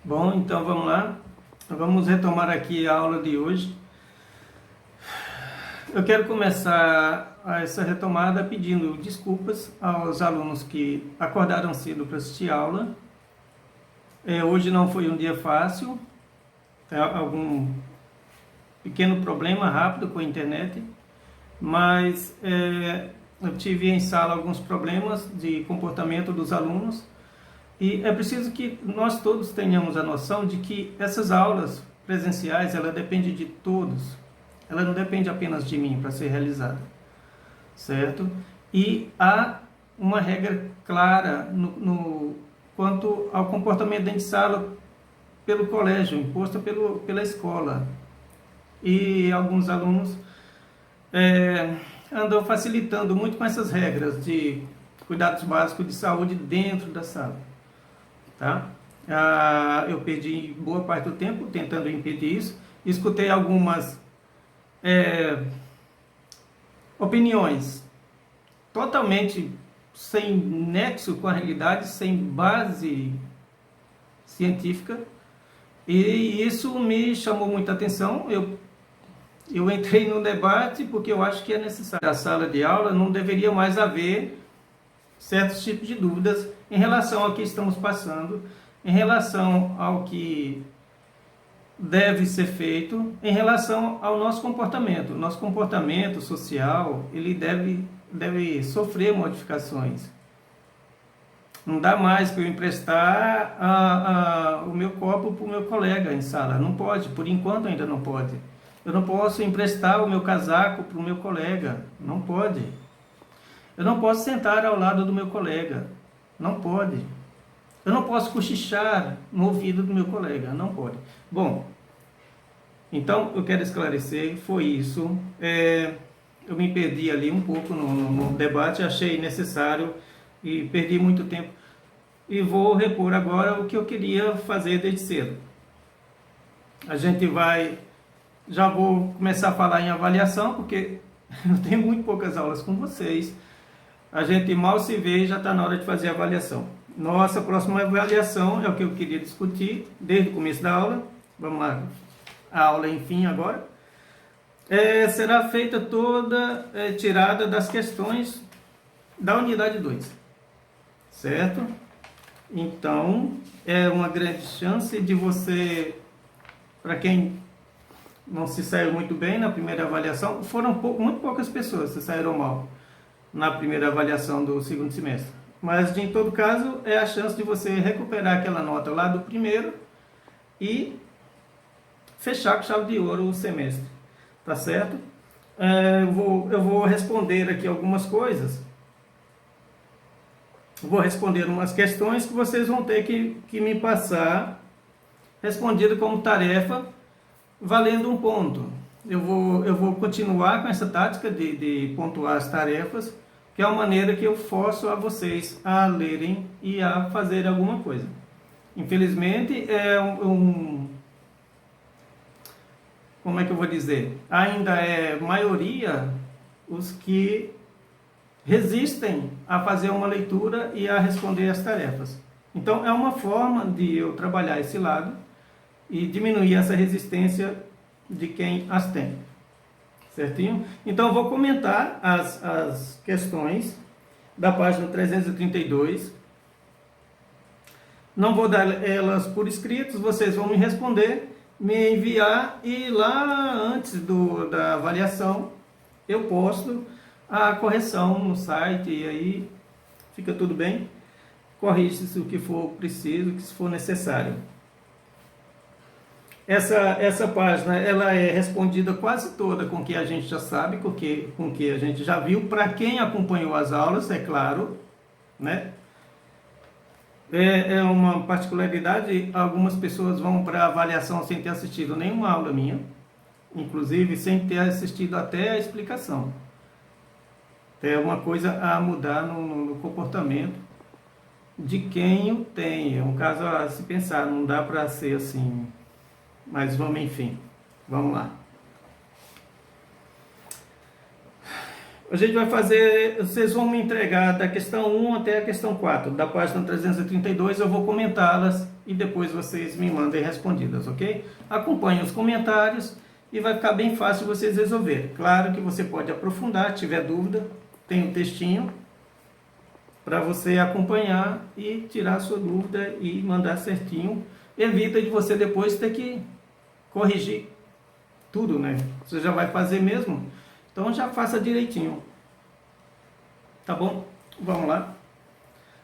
Bom, então vamos lá. Vamos retomar aqui a aula de hoje. Eu quero começar essa retomada pedindo desculpas aos alunos que acordaram cedo para assistir a aula. Hoje não foi um dia fácil, algum pequeno problema rápido com a internet, mas eu tive em sala alguns problemas de comportamento dos alunos. E é preciso que nós todos tenhamos a noção de que essas aulas presenciais, ela depende de todos. Ela não depende apenas de mim para ser realizada, certo? E há uma regra clara quanto ao comportamento dentro de sala pelo colégio, imposto pela escola. E alguns alunos andam facilitando muito com essas regras de cuidados básicos de saúde dentro da sala. Tá? Eu perdi boa parte do tempo tentando impedir isso. Escutei algumas opiniões totalmente sem nexo com a realidade, sem base científica, e isso me chamou muita atenção. Eu entrei no debate porque eu acho que é necessário. Na sala de aula não deveria mais haver certos tipos de dúvidas em relação ao que estamos passando, em relação ao que deve ser feito, em relação ao nosso comportamento. O nosso comportamento social, ele deve sofrer modificações. Não dá mais para eu emprestar o meu copo para o meu colega em sala. Não pode, por enquanto ainda não pode. Eu não posso emprestar o meu casaco para o meu colega. Não pode. Eu não posso sentar ao lado do meu colega. Não pode. Eu não posso cochichar no ouvido do meu colega. Não pode. Bom, então eu quero esclarecer, foi isso. Eu me perdi ali um pouco no debate, achei necessário e perdi muito tempo. E vou repor agora o que eu queria fazer desde cedo. Já vou começar a falar em avaliação, porque eu tenho muito poucas aulas com vocês. A gente mal se vê e já está na hora de fazer a avaliação. Nossa próxima avaliação é o que eu queria discutir desde o começo da aula. Vamos lá, a aula enfim agora. Será feita toda tirada das questões da unidade 2, certo? Então, é uma grande chance de você, para quem não se saiu muito bem na primeira avaliação, foram muito poucas pessoas que saíram mal na primeira avaliação do segundo semestre. Mas, em todo caso, é a chance de você recuperar aquela nota lá do primeiro e fechar com chave de ouro o semestre. Tá certo? Eu vou responder aqui algumas coisas. Vou responder umas questões que vocês vão ter que me passar respondido como tarefa, valendo um ponto. Eu vou continuar com essa tática de pontuar as tarefas, que é uma maneira que eu forço a vocês a lerem e a fazerem alguma coisa. Infelizmente, como é que eu vou dizer? Ainda é maioria os que resistem a fazer uma leitura e a responder as tarefas. Então, é uma forma de eu trabalhar esse lado e diminuir essa resistência de quem as tem. Certinho? Então, eu vou comentar as questões da página 332. Não vou dar elas por escritos, vocês vão me responder, me enviar, e lá antes da avaliação eu posto a correção no site, e aí fica tudo bem. Corrige-se o que for preciso, o que for necessário. Essa página, ela é respondida quase toda com o que a gente já sabe, com o que a gente já viu, para quem acompanhou as aulas, é claro, né? É uma particularidade, algumas pessoas vão para a avaliação sem ter assistido nenhuma aula minha, inclusive sem ter assistido até a explicação. É uma coisa a mudar no comportamento de quem o tem. É um caso a se pensar, não dá para ser assim. Mas vamos, enfim, vamos lá. A gente vai fazer, vocês vão me entregar da questão 1 até a questão 4, da página 332, eu vou comentá-las e depois vocês me mandem respondidas, ok? Acompanhe os comentários e vai ficar bem fácil vocês resolverem. Claro que você pode aprofundar, tiver dúvida, tem um textinho para você acompanhar e tirar a sua dúvida e mandar certinho. Evita de você depois ter que corrigir tudo, né? Você já vai fazer mesmo. Então já faça direitinho. Tá bom? Vamos lá.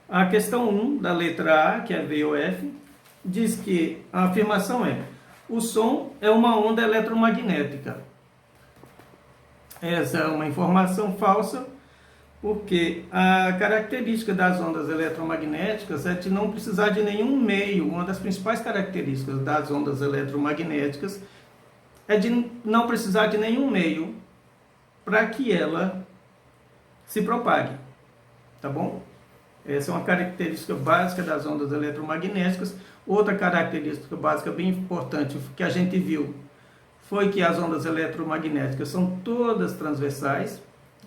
A questão 1 da letra A, que é V ou F, diz que a afirmação é: o som é uma onda eletromagnética. Essa é uma informação falsa, porque a característica das ondas eletromagnéticas é de não precisar de nenhum meio. Uma das principais características das ondas eletromagnéticas é de não precisar de nenhum meio para que ela se propague, tá bom? Essa é uma característica básica das ondas eletromagnéticas. Outra característica básica bem importante que a gente viu foi que as ondas eletromagnéticas são todas transversais.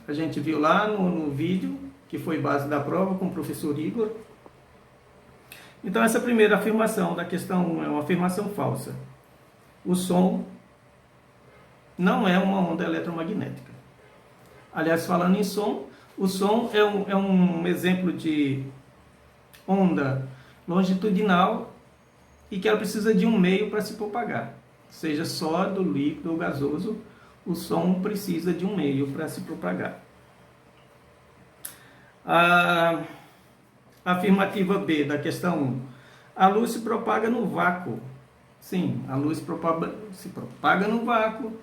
A gente viu lá no vídeo, que foi base da prova com o professor Igor. Então essa primeira afirmação da questão 1 é uma afirmação falsa. O som não é uma onda eletromagnética. Aliás, falando em som, o som é um exemplo de onda longitudinal e que ela precisa de um meio para se propagar. Seja sólido, líquido ou gasoso, o som precisa de um meio para se propagar. A afirmativa B da questão 1. A luz se propaga no vácuo. Sim, a luz se propaga no vácuo.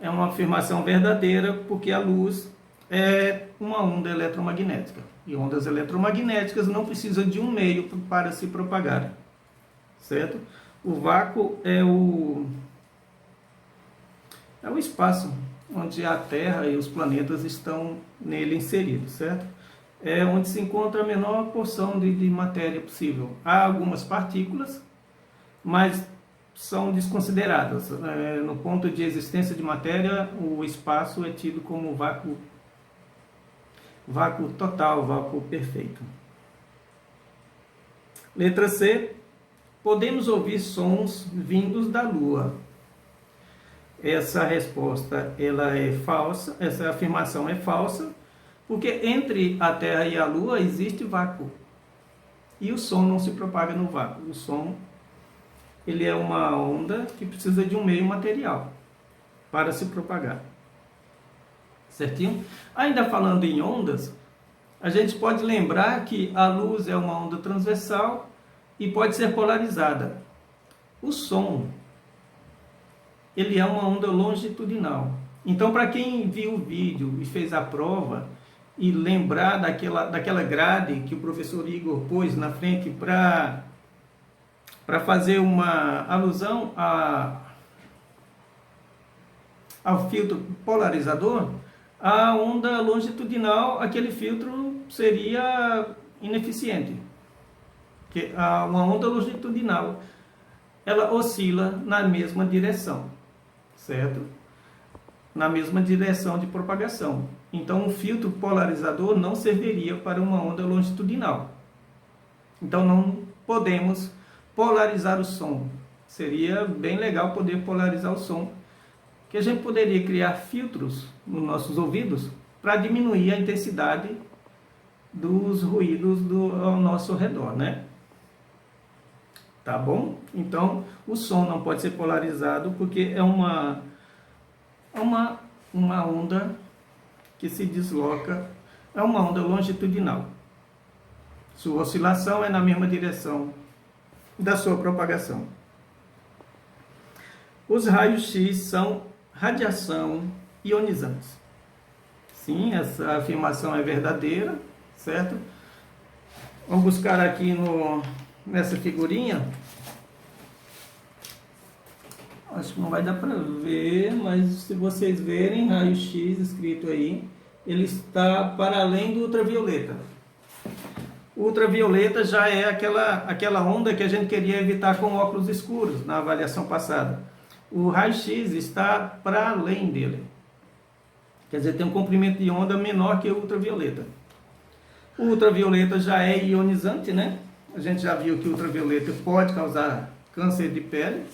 É uma afirmação verdadeira, porque a luz é uma onda eletromagnética. E ondas eletromagnéticas não precisam de um meio para se propagar. Certo? O vácuo é o espaço onde a Terra e os planetas estão nele inseridos, certo? É onde se encontra a menor porção de matéria possível. Há algumas partículas, mas são desconsideradas. No ponto de existência de matéria, o espaço é tido como vácuo total, vácuo perfeito. Letra C. Podemos ouvir sons vindos da Lua. Essa resposta ela é falsa, essa afirmação é falsa, porque entre a Terra e a Lua existe vácuo. E o som não se propaga no vácuo. O som ele é uma onda que precisa de um meio material para se propagar. Certinho? Ainda falando em ondas, a gente pode lembrar que a luz é uma onda transversal e pode ser polarizada. O som, ele é uma onda longitudinal. Então, para quem viu o vídeo e fez a prova e lembrar daquela grade que o professor Igor pôs na frente para fazer uma alusão ao filtro polarizador, a onda longitudinal, aquele filtro seria ineficiente. Porque uma onda longitudinal, ela oscila na mesma direção, certo? Na mesma direção de propagação. Então, um filtro polarizador não serviria para uma onda longitudinal. Então, não podemos polarizar o som. Seria bem legal poder polarizar o som, que a gente poderia criar filtros nos nossos ouvidos para diminuir a intensidade dos ruídos ao nosso redor, né? Tá bom? Então, o som não pode ser polarizado porque é uma onda que se desloca, é uma onda longitudinal. Sua oscilação é na mesma direção da sua propagação. Os raios X são radiação ionizantes. Sim, essa afirmação é verdadeira, certo? Vamos buscar aqui nessa figurinha. Acho que não vai dar para ver, mas se vocês verem, raio-x escrito aí, ele está para além do ultravioleta. O ultravioleta já é aquela onda que a gente queria evitar com óculos escuros na avaliação passada. O raio-x está para além dele. Quer dizer, tem um comprimento de onda menor que o ultravioleta. O ultravioleta já é ionizante, né? A gente já viu que o ultravioleta pode causar câncer de pele.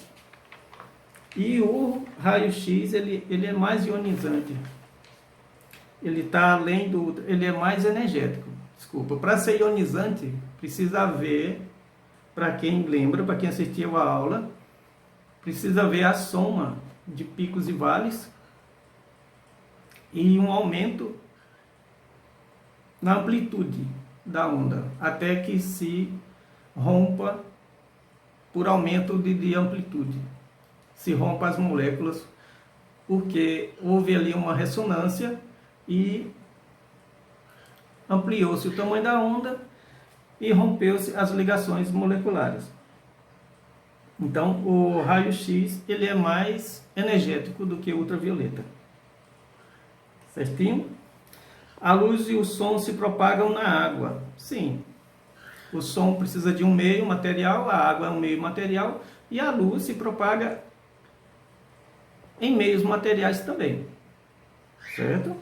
E o raio-x, ele é mais ionizante. Ele está além do... Ele é mais energético. Desculpa. Para ser ionizante, precisa haver, para quem lembra, para quem assistiu a aula, precisa haver a soma de picos e vales e um aumento na amplitude da onda, até que se rompa por aumento de amplitude. Se rompa as moléculas, porque houve ali uma ressonância e ampliou-se o tamanho da onda e rompeu-se as ligações moleculares. Então, o raio-x ele é mais energético do que o ultravioleta. Certinho? A luz e o som se propagam na água. Sim. O som precisa de um meio material, a água é um meio material, e a luz se propaga em meios materiais também. Certo?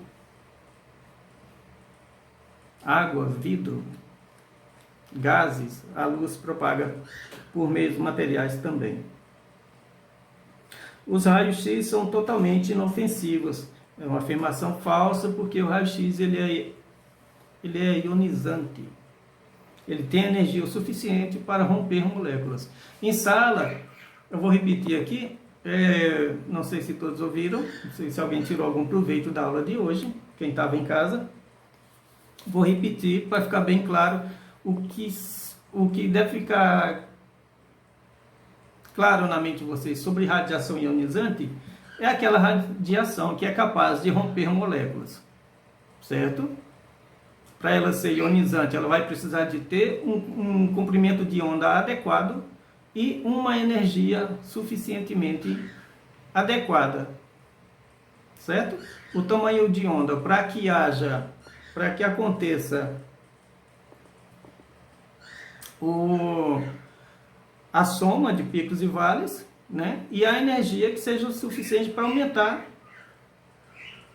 Água, vidro, gases, a luz se propaga por meios materiais também. Os raios-x são totalmente inofensivos. É uma afirmação falsa, porque o raio-x ele é ionizante. Ele tem energia o suficiente para romper moléculas. Em sala, eu vou repetir aqui, não sei se todos ouviram, não sei se alguém tirou algum proveito da aula de hoje, quem estava em casa. Vou repetir para ficar bem claro o que deve ficar claro na mente de vocês sobre radiação ionizante. É aquela radiação que é capaz de romper moléculas, certo? Para ela ser ionizante, ela vai precisar de ter um comprimento de onda adequado e uma energia suficientemente adequada, certo? O tamanho de onda, para que aconteça a soma de picos e vales, né? E a energia que seja o suficiente para aumentar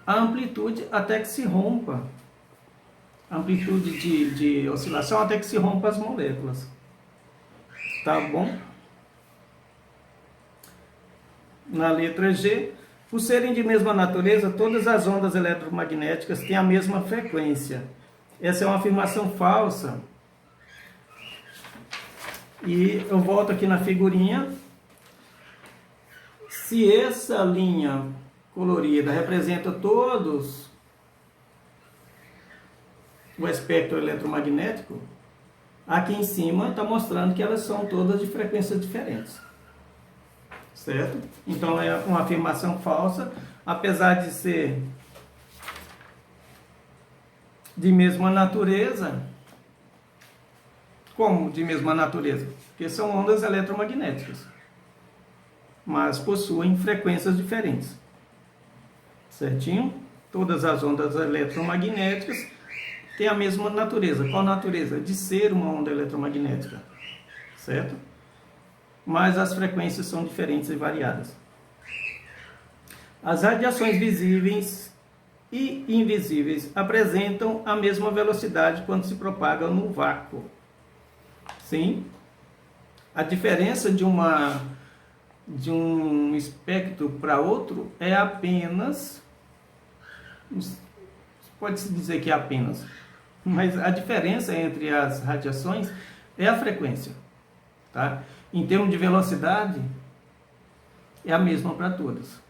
a amplitude até que se rompa, a amplitude de oscilação até que se rompa as moléculas. Tá bom? Na letra G, por serem de mesma natureza, todas as ondas eletromagnéticas têm a mesma frequência. Essa é uma afirmação falsa. E eu volto aqui na figurinha. Se essa linha colorida representa todos o espectro eletromagnético, aqui em cima está mostrando que elas são todas de frequências diferentes. Certo? Então é uma afirmação falsa, apesar de ser de mesma natureza. Como de mesma natureza? Porque são ondas eletromagnéticas, mas possuem frequências diferentes. Certinho? Todas as ondas eletromagnéticas têm a mesma natureza. Qual natureza? De ser uma onda eletromagnética. Certo? Mas as frequências são diferentes e variadas. As radiações visíveis e invisíveis apresentam a mesma velocidade quando se propagam no vácuo. Sim? A diferença de um espectro para outro é apenas... Pode-se dizer que é apenas. Mas a diferença entre as radiações é a frequência. Tá? Em termos de velocidade, é a mesma para todas.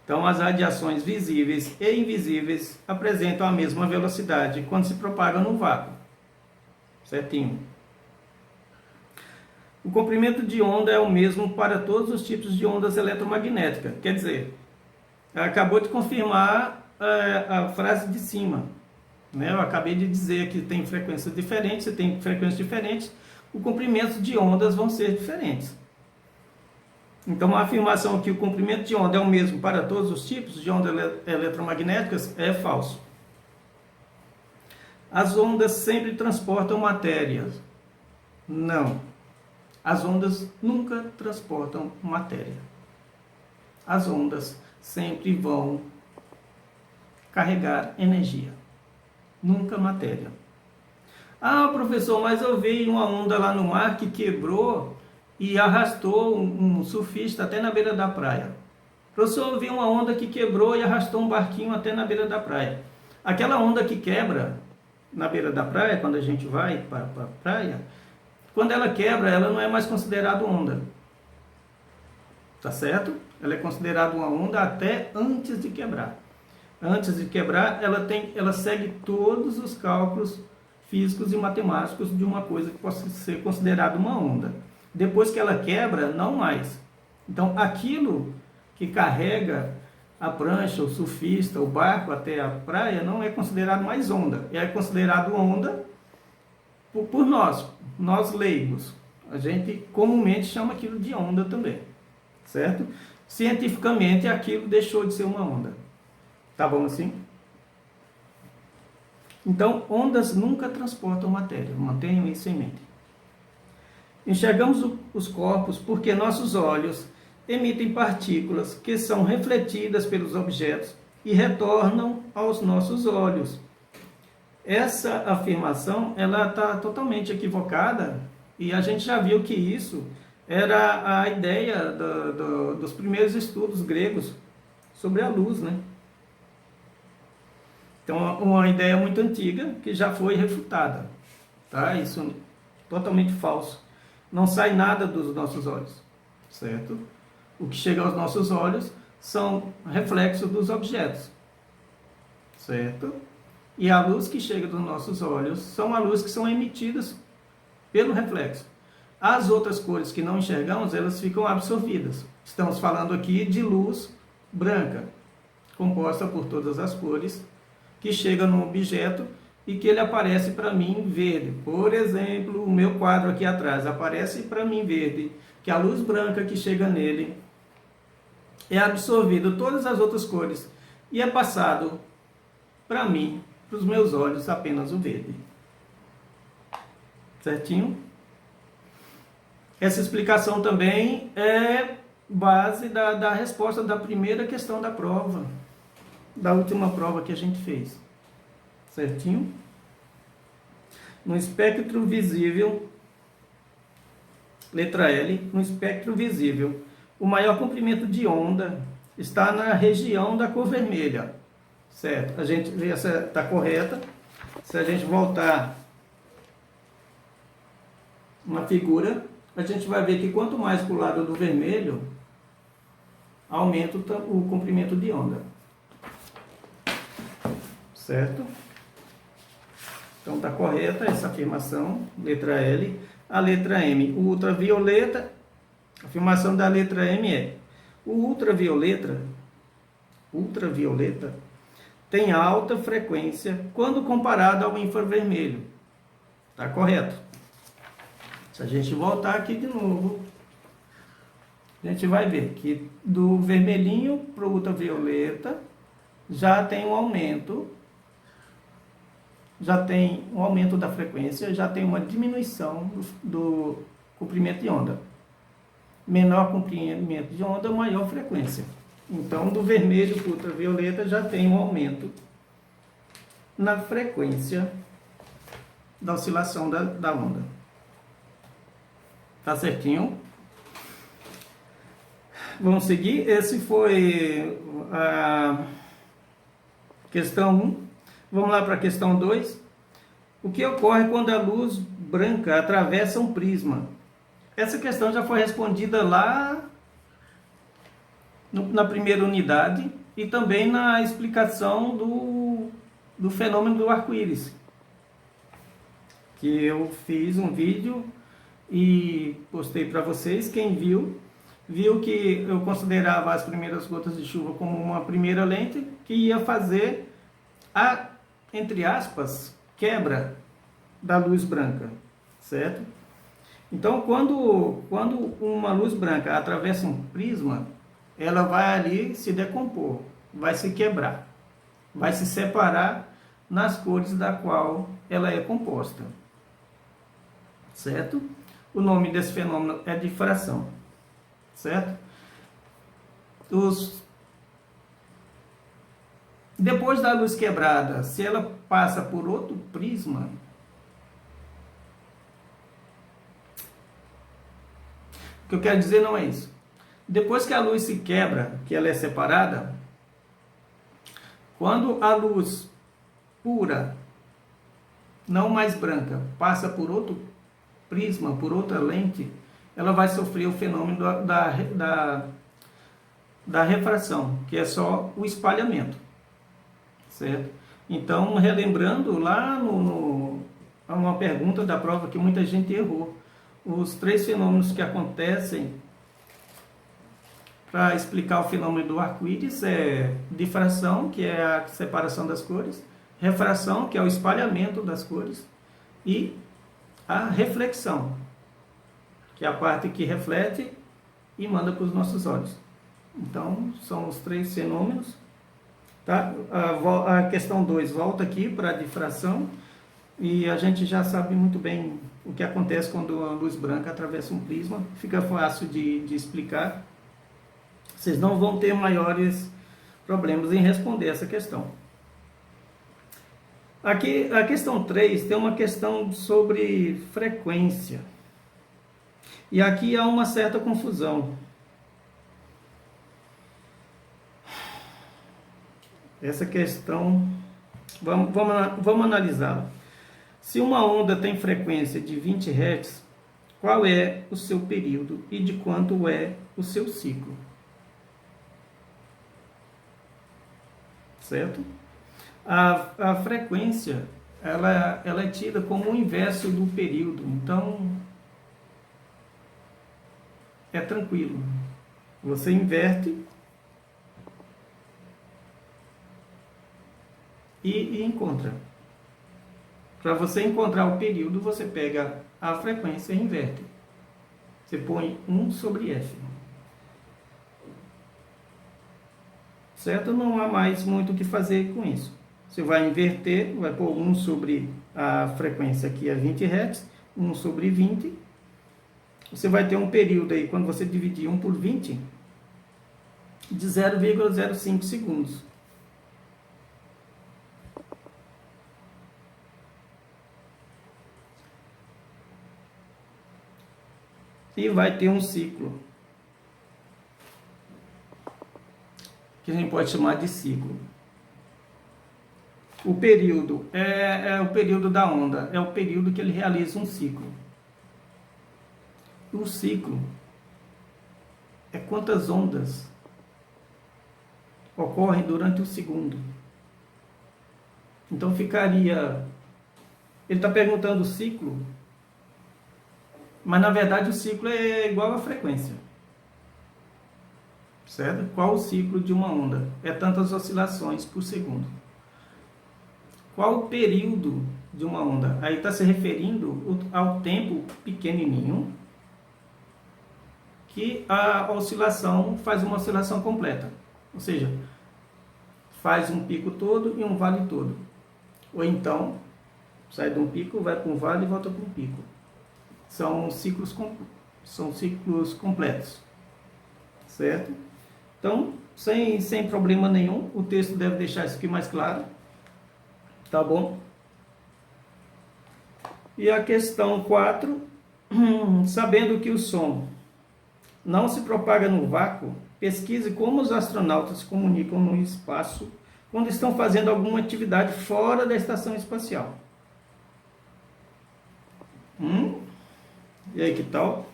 Então, as radiações visíveis e invisíveis apresentam a mesma velocidade quando se propagam no vácuo. Certinho? O comprimento de onda é o mesmo para todos os tipos de ondas eletromagnéticas. Quer dizer, acabou de confirmar a frase de cima. Eu acabei de dizer que tem frequências diferentes, se tem frequências diferentes, o comprimento de ondas vão ser diferentes. Então, a afirmação que o comprimento de onda é o mesmo para todos os tipos de ondas eletromagnéticas é falso. As ondas sempre transportam matéria. Não. As ondas nunca transportam matéria. as ondas sempre vão carregar energia, nunca matéria. Ah, professor, mas eu vi uma onda lá no mar que quebrou e arrastou um surfista até na beira da praia. Professor, eu vi uma onda que quebrou e arrastou um barquinho até na beira da praia. Aquela onda que quebra na beira da praia, quando a gente vai para a praia, quando ela quebra, ela não é mais considerada onda. Tá certo? Ela é considerada uma onda até antes de quebrar. Antes de quebrar, ela segue todos os cálculos físicos e matemáticos de uma coisa que possa ser considerada uma onda. Depois que ela quebra, não mais. Então, aquilo que carrega a prancha, o surfista, o barco até a praia, não é considerado mais onda. É considerado onda por nós leigos. A gente comumente chama aquilo de onda também, certo? Cientificamente, aquilo deixou de ser uma onda. Tá bom assim? Então, ondas nunca transportam matéria. Mantenham isso em mente. Enxergamos os corpos porque nossos olhos emitem partículas que são refletidas pelos objetos e retornam aos nossos olhos. Essa afirmação ela está totalmente equivocada e a gente já viu que isso era a ideia dos primeiros estudos gregos sobre a luz, né? Então, uma ideia muito antiga que já foi refutada, tá? Isso é totalmente falso. Não sai nada dos nossos olhos, certo? O que chega aos nossos olhos são reflexos dos objetos, certo? E a luz que chega dos nossos olhos são a luz que são emitidas pelo reflexo. As outras cores que não enxergamos, elas ficam absorvidas. Estamos falando aqui de luz branca, composta por todas as cores, que chega no objeto e que ele aparece para mim verde. Por exemplo, o meu quadro aqui atrás aparece para mim verde, que a luz branca que chega nele é absorvido todas as outras cores e é passado para mim, para os meus olhos, apenas o verde. Certinho? Essa explicação também é base da resposta da primeira questão da prova, da última prova que a gente fez. Certinho? No espectro visível, letra L, no espectro visível, o maior comprimento de onda está na região da cor vermelha. Certo? A gente vê essa está correta. Se a gente voltar na figura, a gente vai ver que quanto mais para o lado do vermelho, aumenta o comprimento de onda. Certo? Então está correta essa afirmação, letra L. A letra M, o ultravioleta, a afirmação da letra M é: o ultravioleta tem alta frequência quando comparado ao infravermelho. Está correto. Se a gente voltar aqui de novo, a gente vai ver que do vermelhinho para o ultravioleta já tem um aumento da frequência, já tem uma diminuição do comprimento de onda. Menor comprimento de onda, maior frequência. Então, do vermelho para o ultravioleta já tem um aumento na frequência da oscilação da onda. Tá certinho? Vamos seguir. Esse foi a questão 1. Vamos lá para a questão 2. O que ocorre quando a luz branca atravessa um prisma? Essa questão já foi respondida lá na primeira unidade e também na explicação do fenômeno do arco-íris, que eu fiz um vídeo e postei para vocês. Quem viu que eu considerava as primeiras gotas de chuva como uma primeira lente que ia fazer a, entre aspas, quebra da luz branca, certo? Então, quando uma luz branca atravessa um prisma, ela vai ali se decompor, vai se quebrar, vai se separar nas cores da qual ela é composta, certo? O nome desse fenômeno é difração, certo? Depois da luz quebrada, se ela passa por outro prisma, o que eu quero dizer não é isso. Depois que a luz se quebra, que ela é separada, quando a luz pura, não mais branca, passa por outro prisma, por outra lente, ela vai sofrer o fenômeno da refração, que é só o espalhamento, certo? Então, relembrando lá uma pergunta da prova que muita gente errou, os 3 fenômenos que acontecem para explicar o fenômeno do arco-íris é difração, que é a separação das cores, refração, que é o espalhamento das cores, e a reflexão, que é a parte que reflete e manda para os nossos olhos. Então, são os 3 fenômenos. Tá? A questão 2 volta aqui para a difração, e a gente já sabe muito bem o que acontece quando a luz branca atravessa um prisma. Fica fácil de explicar. Vocês não vão ter maiores problemas em responder essa questão. Aqui, a questão 3 tem uma questão sobre frequência. E aqui há uma certa confusão. Essa questão, vamos analisá-la. Se uma onda tem frequência de 20 Hz, qual é o seu período e de quanto é o seu ciclo? Certo? A frequência, ela é tida como o inverso do período, então é tranquilo. Você inverte e encontra. Para você encontrar o período, você pega a frequência e inverte. Você põe 1 sobre F. Certo? Não há mais muito o que fazer com isso. Você vai inverter, vai pôr 1 sobre a frequência aqui é 20 Hz, 1 sobre 20. Você vai ter um período aí, quando você dividir 1 por 20, de 0,05 segundos. E vai ter um ciclo, que a gente pode chamar de ciclo. O período é o período da onda, é o período que ele realiza um ciclo. O ciclo é quantas ondas ocorrem durante o segundo. Então ficaria... Ele está perguntando o ciclo, mas na verdade o ciclo é igual à frequência. Certo? Qual o ciclo de uma onda? É tantas oscilações por segundo. Qual o período de uma onda? Aí está se referindo ao tempo pequenininho que a oscilação faz uma oscilação completa. Ou seja, faz um pico todo e um vale todo. Ou então, sai de um pico, vai para um vale e volta para um pico. São ciclos completos. Certo? Então, sem problema nenhum, o texto deve deixar isso aqui mais claro. Tá bom? E a questão 4, sabendo que o som não se propaga no vácuo, pesquise como os astronautas se comunicam no espaço quando estão fazendo alguma atividade fora da estação espacial. E aí, que tal?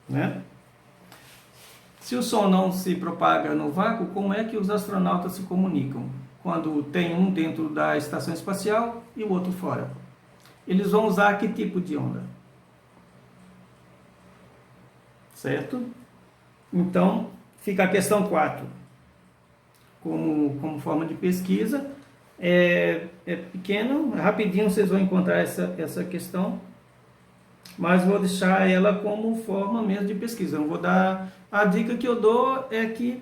Né? Se o som não se propaga no vácuo, como é que os astronautas se comunicam quando tem um dentro da estação espacial e o outro fora? Eles vão usar que tipo de onda? Certo? Então, fica a questão 4 como forma de pesquisa. É pequeno, rapidinho vocês vão encontrar essa questão, mas vou deixar ela como forma mesmo de pesquisa. Eu vou dar... A dica que eu dou é que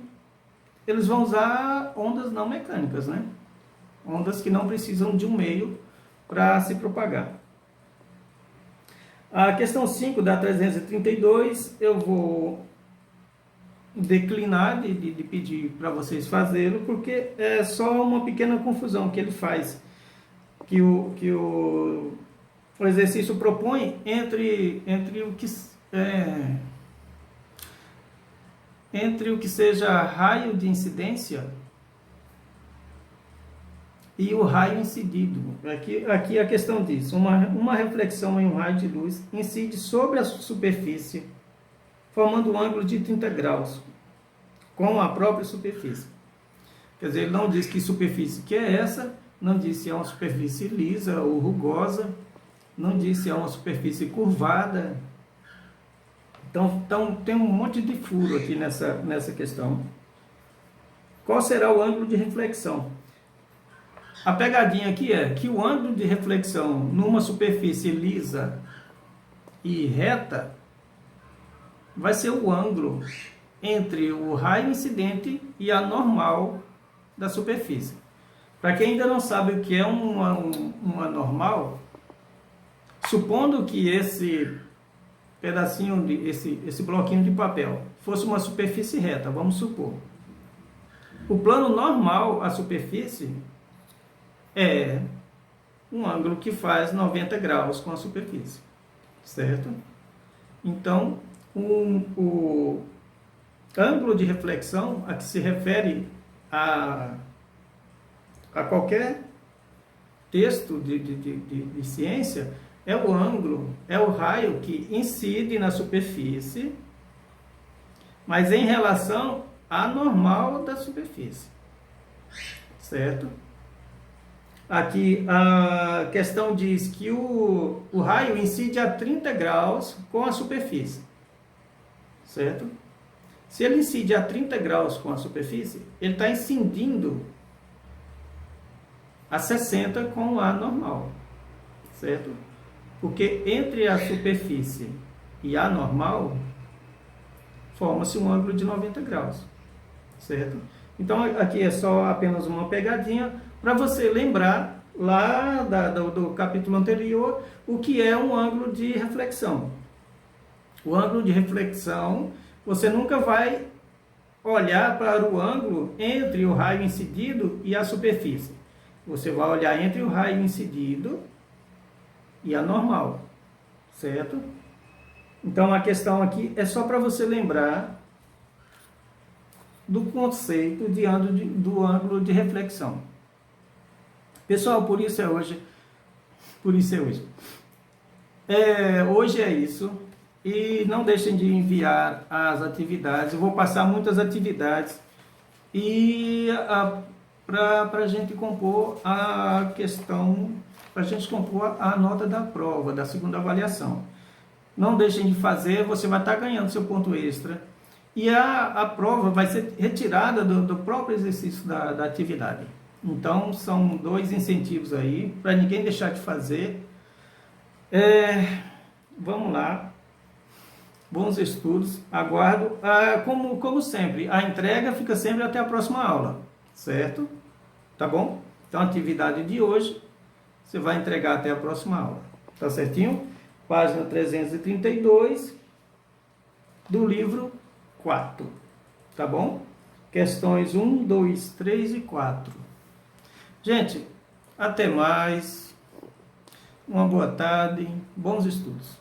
eles vão usar ondas não mecânicas, né? Ondas que não precisam de um meio para se propagar. A questão 5 da 332, eu vou declinar de pedir para vocês fazê-lo, porque é só uma pequena confusão que ele faz, que o exercício propõe entre o que seja raio de incidência e o raio incidido. Aqui a questão diz: uma reflexão em um raio de luz incide sobre a superfície, formando um ângulo de 30 graus com a própria superfície. Quer dizer, ele não diz que superfície que é essa, não diz se é uma superfície lisa ou rugosa, não diz se é uma superfície curvada. Então tem um monte de furo aqui nessa questão. Qual será o ângulo de reflexão? A pegadinha aqui é que o ângulo de reflexão numa superfície lisa e reta vai ser o ângulo entre o raio incidente e a normal da superfície. Para quem ainda não sabe o que é uma normal, supondo que esse pedacinho, esse bloquinho de papel fosse uma superfície reta, vamos supor. O plano normal, a superfície, é um ângulo que faz 90 graus com a superfície, certo? Então, o ângulo de reflexão a que se refere a qualquer texto de ciência é o ângulo, é o raio que incide na superfície, mas em relação à normal da superfície, certo? Aqui a questão diz que o raio incide a 30 graus com a superfície, certo? Se ele incide a 30 graus com a superfície, ele está incidindo a 60 com a normal, certo? Porque entre a superfície e a normal, forma-se um ângulo de 90 graus, certo? Então, aqui é só apenas uma pegadinha para você lembrar lá do capítulo anterior o que é um ângulo de reflexão. O ângulo de reflexão, você nunca vai olhar para o ângulo entre o raio incidido e a superfície. Você vai olhar entre o raio incidido e a normal, certo? Então, a questão aqui é só para você lembrar do conceito do ângulo de reflexão. Pessoal, por isso é hoje. Hoje é isso. E não deixem de enviar as atividades. Eu vou passar muitas atividades e para a gente compor a questão, para a gente compor a nota da prova, da segunda avaliação. Não deixem de fazer, você vai estar ganhando seu ponto extra. E a prova vai ser retirada do próprio exercício da atividade. Então, são 2 incentivos aí, para ninguém deixar de fazer. Vamos lá. Bons estudos. Aguardo. Como sempre, a entrega fica sempre até a próxima aula. Certo? Tá bom? Então, a atividade de hoje, você vai entregar até a próxima aula. Tá certinho? Página 332 do livro 4, tá bom? Questões 1, 2, 3 e 4. Gente, até mais. Uma boa tarde, bons estudos.